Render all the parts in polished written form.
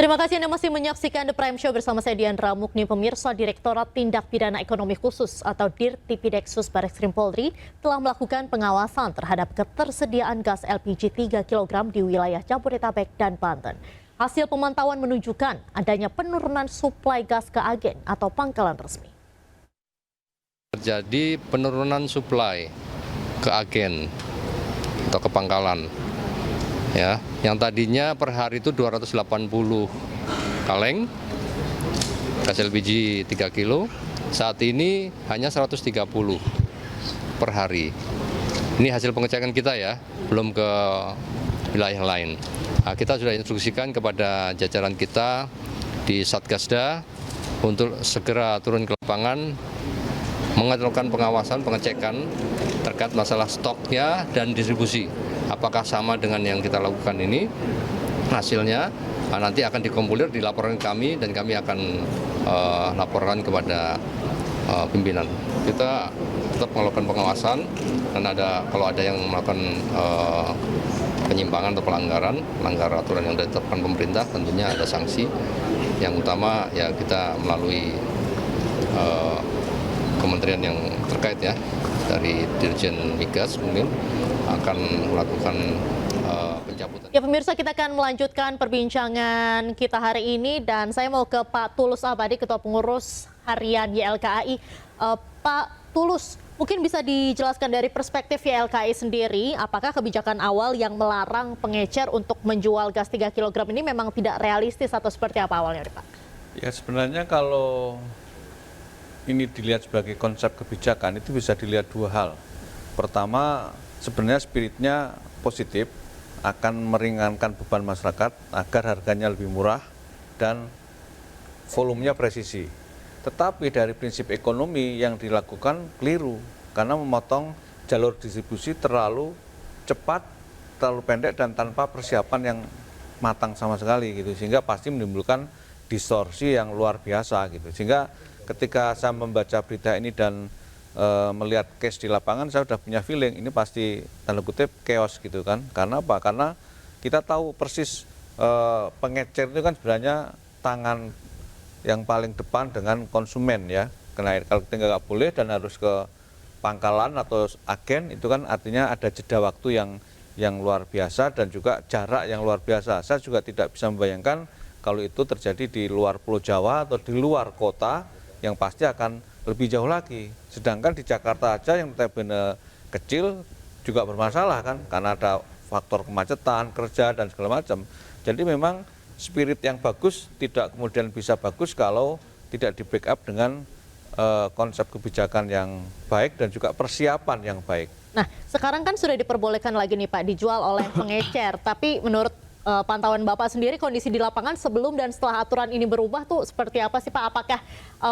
Terima kasih Anda masih menyaksikan The Prime Show bersama saya Diandra Mukni. Pemirsa, Direktorat Tindak Pidana Ekonomi Khusus atau Dirtipideksus Barreskrim Polri telah melakukan pengawasan terhadap ketersediaan gas LPG 3 kg di wilayah Jabodetabek dan Banten. Hasil pemantauan menunjukkan adanya penurunan suplai gas ke agen atau pangkalan resmi. Terjadi penurunan suplai ke agen atau ke pangkalan. Ya, yang tadinya per hari itu 280 kaleng gas LPG 3 kilo, saat ini hanya 130 per hari. Ini hasil pengecekan kita ya, belum ke wilayah lain. Nah, kita sudah instruksikan kepada jajaran kita di Satgasda untuk segera turun ke lapangan, melakukan pengawasan, pengecekan terkait masalah stoknya dan distribusi. Apakah sama dengan yang kita lakukan ini, hasilnya nanti akan dikompulir, dilaporkan kami, dan kami akan laporkan kepada pimpinan. Kita tetap melakukan pengawasan, dan kalau ada yang melakukan penyimpangan atau pelanggaran aturan yang ditetapkan pemerintah, tentunya ada sanksi. Yang utama ya kita melalui kementerian yang terkait ya, dari Dirjen Migas mungkin akan melakukan pencabutan. Ya pemirsa, kita akan melanjutkan perbincangan kita hari ini dan saya mau ke Pak Tulus Abadi, Ketua Pengurus Harian YLKAI. Pak Tulus, mungkin bisa dijelaskan dari perspektif YLKAI sendiri, apakah kebijakan awal yang melarang pengecer untuk menjual gas 3 kg ini memang tidak realistis atau seperti apa awalnya, Pak? Ya sebenarnya kalau ini dilihat sebagai konsep kebijakan itu bisa dilihat dua hal. Pertama, sebenarnya spiritnya positif, akan meringankan beban masyarakat agar harganya lebih murah dan volumenya presisi. Tetapi dari prinsip ekonomi yang dilakukan keliru, karena memotong jalur distribusi terlalu cepat, terlalu pendek dan tanpa persiapan yang matang sama sekali gitu, sehingga pasti menimbulkan distorsi yang luar biasa gitu. Sehingga ketika saya membaca berita ini dan melihat case di lapangan, saya sudah punya feeling ini pasti tanda kutip chaos gitu kan. Karena apa? Karena kita tahu persis pengecer itu kan sebenarnya tangan yang paling depan dengan konsumen ya. Karena kalau kita nggak boleh dan harus ke pangkalan atau agen, itu kan artinya ada jeda waktu yang luar biasa dan juga jarak yang luar biasa. Saya juga tidak bisa membayangkan kalau itu terjadi di luar Pulau Jawa atau di luar kota, yang pasti akan lebih jauh lagi. Sedangkan di Jakarta aja yang benar kecil juga bermasalah kan, karena ada faktor kemacetan, kerja dan segala macam. Jadi memang spirit yang bagus tidak kemudian bisa bagus kalau tidak di backup dengan konsep kebijakan yang baik dan juga persiapan yang baik. Nah, sekarang kan sudah diperbolehkan lagi nih Pak dijual oleh pengecer, tapi menurut pantauan Bapak sendiri kondisi di lapangan sebelum dan setelah aturan ini berubah tuh seperti apa sih Pak? Apakah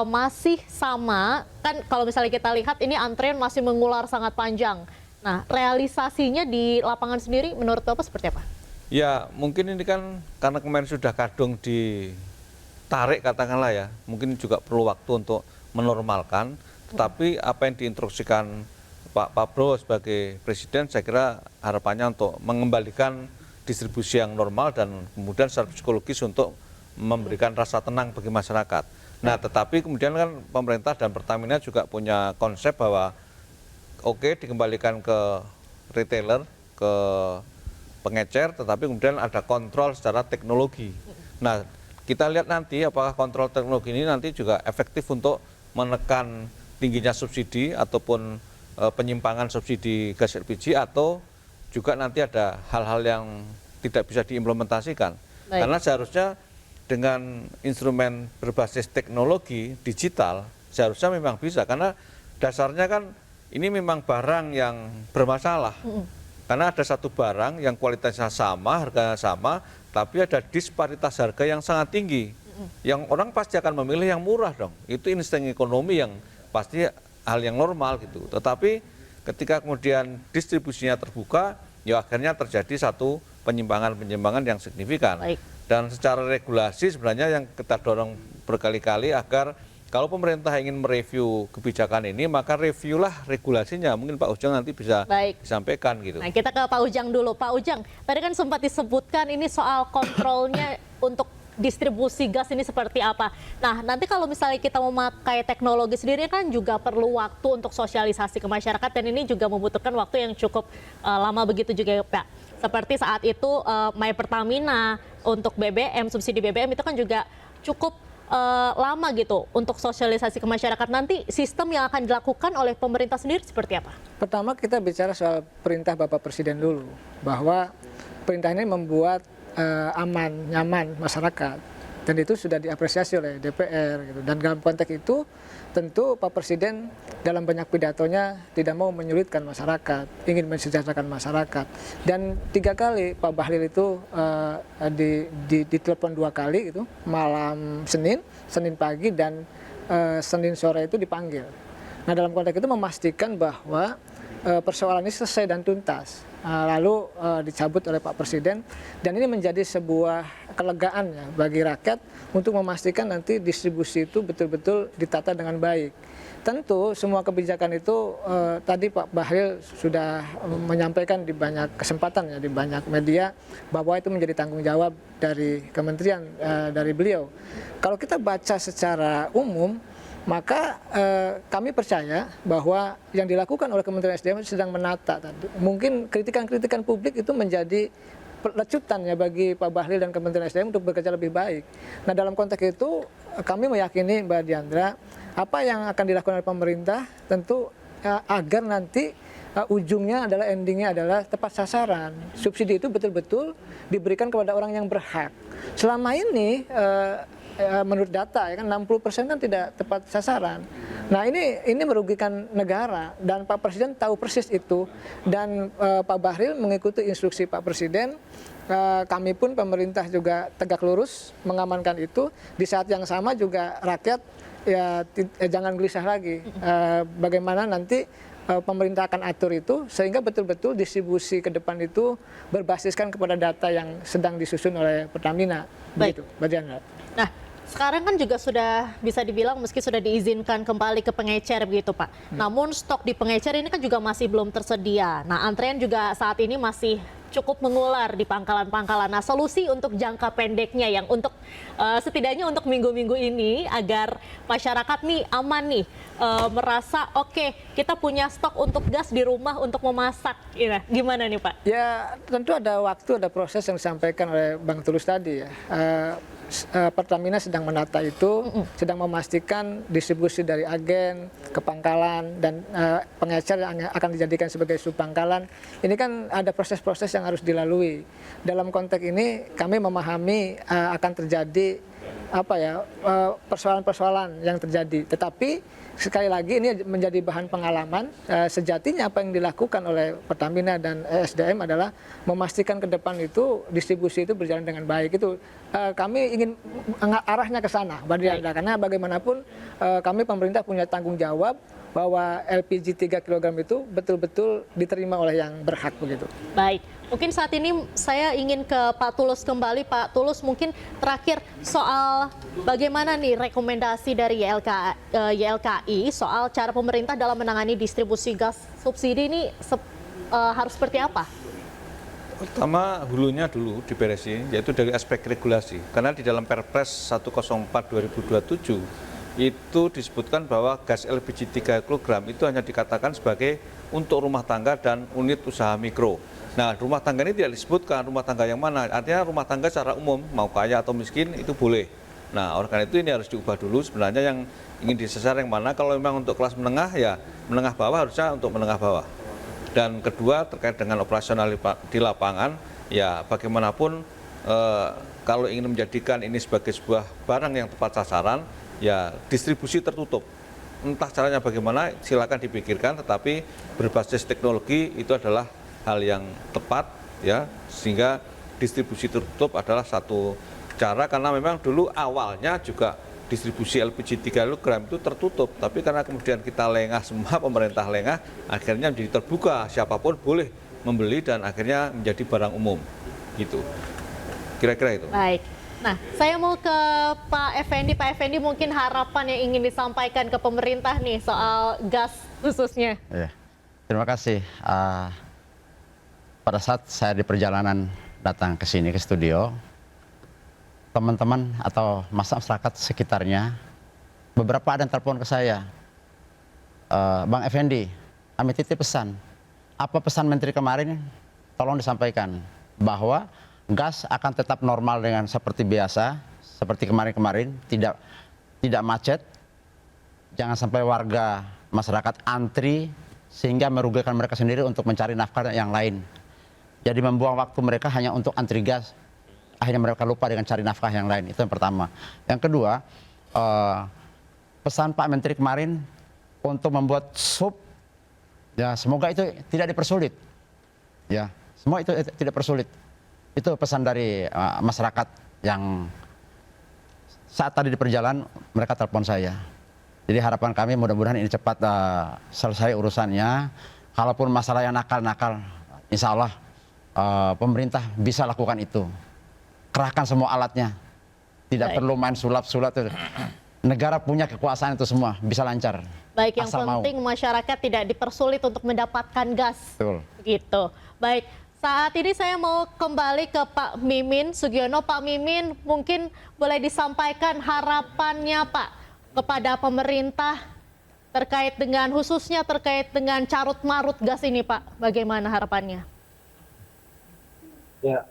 masih sama? Kan kalau misalnya kita lihat ini antrean masih mengular sangat panjang. Nah, realisasinya di lapangan sendiri menurut Bapak seperti apa? Ya, mungkin ini kan karena kemarin sudah kadung ditarik katakanlah ya, mungkin juga perlu waktu untuk menormalkan. Tetapi apa yang diinstruksikan Pak Prabowo sebagai Presiden, saya kira harapannya untuk mengembalikan distribusi yang normal dan kemudian secara psikologis untuk memberikan rasa tenang bagi masyarakat. Nah, tetapi kemudian kan pemerintah dan Pertamina juga punya konsep bahwa oke, dikembalikan ke retailer, ke pengecer, tetapi kemudian ada kontrol secara teknologi. Nah, kita lihat nanti apakah kontrol teknologi ini nanti juga efektif untuk menekan tingginya subsidi ataupun penyimpangan subsidi gas LPG, atau juga nanti ada hal-hal yang tidak bisa diimplementasikan. Baik. Karena seharusnya dengan instrumen berbasis teknologi digital, seharusnya memang bisa. Karena dasarnya kan ini memang barang yang bermasalah. Karena ada satu barang yang kualitasnya sama, harganya sama, tapi ada disparitas harga yang sangat tinggi. Yang orang pasti akan memilih yang murah dong. Itu insting ekonomi yang pasti hal yang normal gitu. Tetapi ketika kemudian distribusinya terbuka, ya akhirnya terjadi satu penyimpangan-penyimpangan yang signifikan. Baik. Dan secara regulasi sebenarnya yang kita dorong berkali-kali agar kalau pemerintah ingin mereview kebijakan ini, maka reviewlah regulasinya. Mungkin Pak Ujang nanti bisa disampaikan gitu. Nah, kita ke Pak Ujang dulu. Pak Ujang, tadi kan sempat disebutkan ini soal kontrolnya untuk distribusi gas ini seperti apa. Nah, nanti kalau misalnya kita memakai teknologi sendiri kan juga perlu waktu untuk sosialisasi ke masyarakat dan ini juga membutuhkan waktu yang cukup lama begitu juga ya Pak. Seperti saat itu My Pertamina untuk BBM, subsidi BBM itu kan juga cukup lama gitu untuk sosialisasi ke masyarakat. Nanti sistem yang akan dilakukan oleh pemerintah sendiri seperti apa? Pertama kita bicara soal perintah Bapak Presiden dulu, bahwa perintah ini membuat aman, nyaman masyarakat, dan itu sudah diapresiasi oleh DPR gitu. Dan dalam konteks itu tentu Pak Presiden dalam banyak pidatonya tidak mau menyulitkan masyarakat, ingin mensejahterakan masyarakat. Dan 3 kali Pak Bahlil itu ditelepon 2 kali gitu, malam Senin pagi dan Senin sore itu dipanggil. Nah dalam konteks itu memastikan bahwa persoalan ini selesai dan tuntas. Lalu dicabut oleh Pak Presiden dan ini menjadi sebuah kelegaan ya bagi rakyat untuk memastikan nanti distribusi itu betul-betul ditata dengan baik. Tentu semua kebijakan itu tadi Pak Bahlil sudah menyampaikan di banyak kesempatan ya di banyak media bahwa itu menjadi tanggung jawab dari kementerian dari beliau. Kalau kita baca secara umum maka kami percaya bahwa yang dilakukan oleh Kementerian SDM sedang menata. Mungkin kritikan-kritikan publik itu menjadi lecutan ya bagi Pak Bahlil dan Kementerian SDM untuk bekerja lebih baik. Nah dalam konteks itu kami meyakini Mbak Diandra apa yang akan dilakukan oleh pemerintah tentu agar nanti ujungnya adalah endingnya adalah tepat sasaran. Subsidi itu betul-betul diberikan kepada orang yang berhak. Selama ini menurut data ya kan 60% kan tidak tepat sasaran. Nah ini merugikan negara dan Pak Presiden tahu persis itu dan Pak Bahlil mengikuti instruksi Pak Presiden. Kami pun pemerintah juga tegak lurus mengamankan itu. Di saat yang sama juga rakyat ya jangan gelisah lagi. Bagaimana nanti pemerintah akan atur itu sehingga betul-betul distribusi ke depan itu berbasiskan kepada data yang sedang disusun oleh Pertamina. Begitu, Mbak Diandra. Nah, sekarang kan juga sudah bisa dibilang meski sudah diizinkan kembali ke pengecer begitu Pak. Namun stok di pengecer ini kan juga masih belum tersedia. Nah, antrean juga saat ini masih cukup mengular di pangkalan-pangkalan. Nah, solusi untuk jangka pendeknya yang untuk setidaknya untuk minggu-minggu ini agar masyarakat nih aman nih merasa oke, kita punya stok untuk gas di rumah untuk memasak. Gimana nih Pak? Ya tentu ada waktu, ada proses yang disampaikan oleh Bang Tulus tadi ya. Pertamina sedang menata itu, sedang memastikan distribusi dari agen ke pangkalan dan pengecer yang akan dijadikan sebagai subpangkalan. Ini kan ada proses-proses yang harus dilalui. Dalam konteks ini kami memahami akan terjadi persoalan-persoalan yang terjadi. Tetapi sekali lagi ini menjadi bahan pengalaman. Sejatinya apa yang dilakukan oleh Pertamina dan SDM adalah memastikan ke depan itu distribusi itu berjalan dengan baik. Itu kami ingin arahnya ke sana, karena bagaimanapun kami pemerintah punya tanggung jawab bahwa LPG 3 kg itu betul-betul diterima oleh yang berhak begitu. Baik, mungkin saat ini saya ingin ke Pak Tulus kembali. Pak Tulus, mungkin terakhir soal bagaimana nih rekomendasi dari YLKI soal cara pemerintah dalam menangani distribusi gas subsidi ini harus seperti apa? Pertama, hulunya dulu diberesin, yaitu dari aspek regulasi. Karena di dalam Perpres 104/2027 itu disebutkan bahwa gas LPG 3 kg itu hanya dikatakan sebagai untuk rumah tangga dan unit usaha mikro. Nah, rumah tangga ini tidak disebutkan rumah tangga yang mana. Artinya rumah tangga secara umum, mau kaya atau miskin itu boleh. Nah, oleh karena itu ini harus diubah dulu sebenarnya yang ingin disasar yang mana. Kalau memang untuk kelas menengah, ya menengah bawah harusnya untuk menengah bawah. Dan kedua terkait dengan operasional di lapangan, ya bagaimanapun kalau ingin menjadikan ini sebagai sebuah barang yang tepat sasaran, ya distribusi tertutup. Entah caranya bagaimana, silakan dipikirkan, tetapi berbasis teknologi itu adalah hal yang tepat, ya, sehingga distribusi tertutup adalah satu cara, karena memang dulu awalnya juga distribusi LPG 3 kg itu tertutup, tapi karena kemudian kita lengah semua, pemerintah lengah, akhirnya menjadi terbuka, siapapun boleh membeli dan akhirnya menjadi barang umum, gitu. Kira-kira itu. Baik. Nah, saya mau ke Pak Effendi. Pak Effendi, mungkin harapan yang ingin disampaikan ke pemerintah nih soal gas khususnya. Ya, terima kasih. Pada saat saya di perjalanan datang ke sini ke studio, teman-teman atau masyarakat sekitarnya, beberapa ada yang telepon ke saya, Bang Effendi, kami titip pesan. Apa pesan Menteri kemarin? Tolong disampaikan bahwa gas akan tetap normal dengan seperti biasa, seperti kemarin-kemarin, tidak macet. Jangan sampai warga masyarakat antri sehingga merugikan mereka sendiri untuk mencari nafkah yang lain. Jadi membuang waktu mereka hanya untuk antri gas. Akhirnya mereka lupa dengan cari nafkah yang lain. Itu yang pertama. Yang kedua, pesan Pak Menteri kemarin untuk membuat sup, ya semoga itu tidak dipersulit. Ya, semua itu tidak persulit. Itu pesan dari masyarakat yang saat tadi di perjalanan mereka telepon saya. Jadi harapan kami mudah-mudahan ini cepat selesai urusannya. Kalaupun masalah yang nakal-nakal, insya Allah pemerintah bisa lakukan itu. Kerahkan semua alatnya. Tidak perlu main sulap-sulap. Negara punya kekuasaan itu semua, bisa lancar. Baik, yang asal penting mau. masyarakat tidak dipersulit untuk mendapatkan gas. Betul. Gitu. Baik, saat ini saya mau kembali ke Pak Mimin Sugiono. Pak Mimin, mungkin boleh disampaikan harapannya Pak kepada pemerintah terkait dengan, khususnya terkait dengan carut-marut gas ini Pak. Bagaimana harapannya? Ya,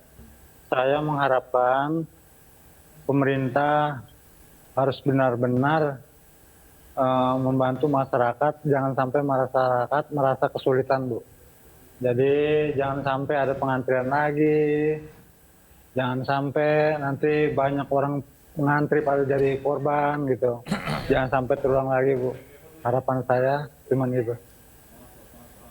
saya mengharapkan pemerintah harus benar-benar membantu masyarakat, jangan sampai masyarakat merasa kesulitan, Bu. Jadi jangan sampai ada pengantrian lagi, jangan sampai nanti banyak orang mengantri pada jadi korban gitu. Jangan sampai terulang lagi, Bu. Harapan saya cuma itu.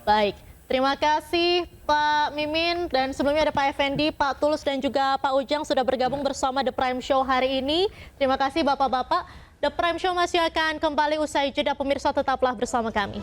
Baik, terima kasih Pak Mimin, dan sebelumnya ada Pak Effendi, Pak Tulus dan juga Pak Ujang sudah bergabung bersama The Prime Show hari ini. Terima kasih Bapak-Bapak. The Prime Show masih akan kembali usai jeda, pemirsa tetaplah bersama kami.